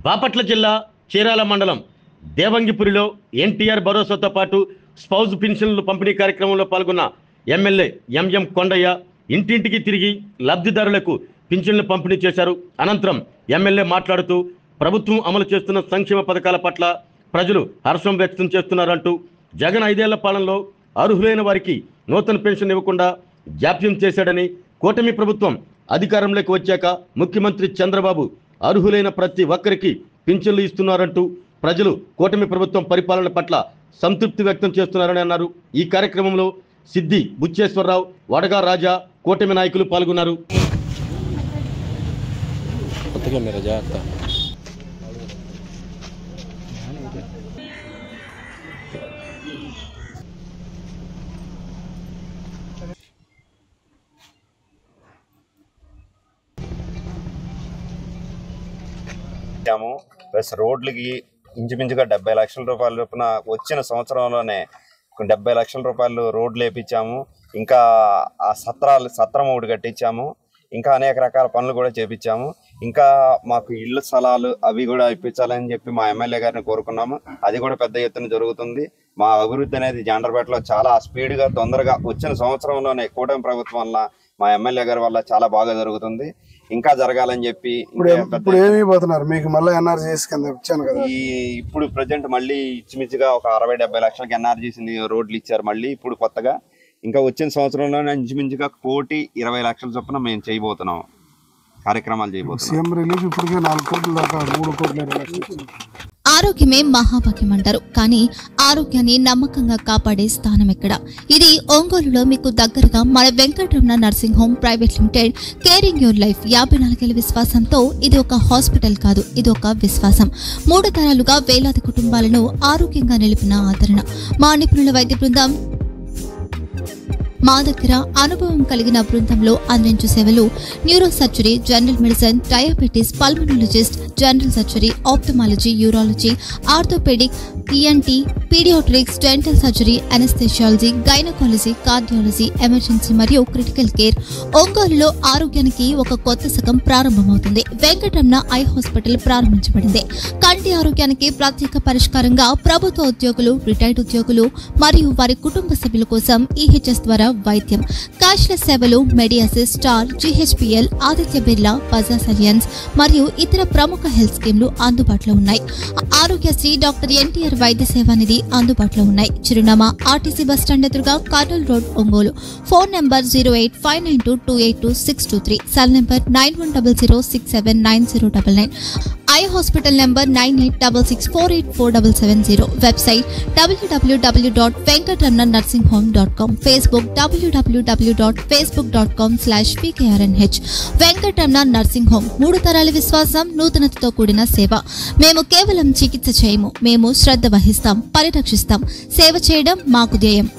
బాపట్ల జిల్లా చీరాల మండలం దేవంగిపురిలో ఎన్టీఆర్ భరోసాతో పాటు స్పౌజ్ పెన్షన్లు పంపిణీ కార్యక్రమంలో పాల్గొన్న ఎమ్మెల్యే ఎంఎం కొండయ్య ఇంటింటికి తిరిగి లబ్ధిదారులకు పింఛన్లు పంపిణీ చేశారు. అనంతరం ఎమ్మెల్యే మాట్లాడుతూ ప్రభుత్వం అమలు చేస్తున్న సంక్షేమ పథకాల పట్ల ప్రజలు హర్షం వ్యక్తం చేస్తున్నారంటూ జగన్ 5 ఏళ్ల పాలనలో అర్హులైన వారికి నూతన పెన్షన్ ఇవ్వకుండా జాప్యం చేశాడని, కూటమి ప్రభుత్వం అధికారంలోకి వచ్చాక ముఖ్యమంత్రి చంద్రబాబు అర్హులైన ప్రతి ఒక్కరికి పింఛన్లు ఇస్తున్నారంటూ ప్రజలు కూటమి ప్రభుత్వం పరిపాలన పట్ల సంతృప్తి వ్యక్తం చేస్తున్నారని అన్నారు. ఈ కార్యక్రమంలో సిద్ది బుచ్చేశ్వరరావు, వడగా రాజా, కూటమి నాయకులు పాల్గొన్నారు. ప్లస్ రోడ్లకి ఇంచుమించుగా 70 లక్షల రూపాయల చొప్పున వచ్చిన సంవత్సరంలోనే 70 లక్షల రూపాయలు రోడ్లు వేయించాము. ఇంకా ఆ సత్రం ఒకటి కట్టించాము. ఇంకా అనేక రకాల పనులు కూడా చేపించాము. ఇంకా మాకు ఇళ్ళు స్థలాలు అవి కూడా ఇప్పించాలని చెప్పి మా ఎమ్మెల్యే గారిని కోరుకున్నాము. అది కూడా పెద్ద ఎత్తున జరుగుతుంది. మా అభివృద్ధి అనేది జాండ్రపేటలో చాలా స్పీడ్గా తొందరగా వచ్చిన సంవత్సరంలోనే కూటమి ప్రభుత్వం వల్ల మా ఎమ్మెల్యే గారి వల్ల చాలా బాగా జరుగుతుంది. ఇంకా జరగాలని చెప్పి ఇప్పుడు ప్రజెంట్ మళ్ళీ ఇచ్చిమిచ్చిగా ఒక 60-70 లక్షలకి ఎన్ఆర్జీస్ రోడ్లు ఇచ్చారు. మళ్ళీ ఇప్పుడు కొత్తగా ఇంకా వచ్చిన సంవత్సరంలోనే ఇంచుమించుగా 1,20 లక్షల చొప్పున మేము చేయబోతున్నాం, కార్యక్రమాలు చేయబోతున్నాం. ఆరోగ్యమే మహాభాగ్యం అంటారు, కానీ ఆరోగ్యాన్ని నమ్మకంగా కాపాడే స్థానం ఎక్కడ? ఇది ఒంగోలులో మీకు దగ్గరగా మన Venkataramana nursing home private limited. Caring your life 54 ఏళ్ల విశ్వాసంతో ఇది ఒక హాస్పిటల్ కాదు, ఇది ఒక విశ్వాసం. 3 తరాలుగా వేలాది కుటుంబాలను ఆరోగ్యంగా నిలిపిన ఆదరణ. మా నిపుణుల వైద్య బృందం మా దగ్గర అనుభవం కలిగిన బృందంలో అందించే సేవలు neurosurgery, general medicine, diabetes, pulmonologist, general surgery, ophthalmology, urology, orthopaedic, ENT, paediatrics, dental surgery, anaesthesiology, gynaecology, cardiology, emergency మరియు క్రిటికల్ కేర్. ఒంగోలులో ఆరోగ్యానికి ఒక కొత్త శకం ప్రారంభమవుతుంది. వెంకటరమణ ఐ హాస్పిటల్ ప్రారంభించబడింది. కంటి ఆరోగ్యానికి ప్రత్యేక పరిష్కారంగా ప్రభుత్వ ఉద్యోగులు, రిటైర్డ్ ఉద్యోగులు మరియు వారి కుటుంబ సభ్యుల కోసం ఈహెచ్ఎస్ ద్వారా వైద్యం, క్యాష్లెస్ సేవలు, మెడియాసిస్, స్టార్, జీహెచ్పీఎల్, ఆదిత్య బిర్లా, బజాజ్ అలియన్స్ మరియు ఇతర ప్రముఖ హెల్త్ స్కీమ్లు అందుబాటులో ఉన్నాయి. ఆరోగ్యశ్రీ, డాక్టర్ ఎన్టీఆర్ వైద్య సేవా నిధి అందుబాటులో ఉన్నాయి. చిరునామా ఆర్టీసీ బస్టాండ్ ఎదురుగా, Kurnool road, Ongole. Phone number 08592282623, cell number 9100679099, eye hospital number 9866484770, website www.venkatramananursinghome.com, Facebook www.facebook.com/pkrnh. Venkataramana nursing home, 3 తరాల విశ్వాసం, నూతనతతో కూడిన సేవ. మేము కేవలం చికిత్స చేయము, మేము శ్రద్ధ వహిస్తాం, పరిరక్షిస్తాం. సేవ చేయడం మాకు ధ్యేయం.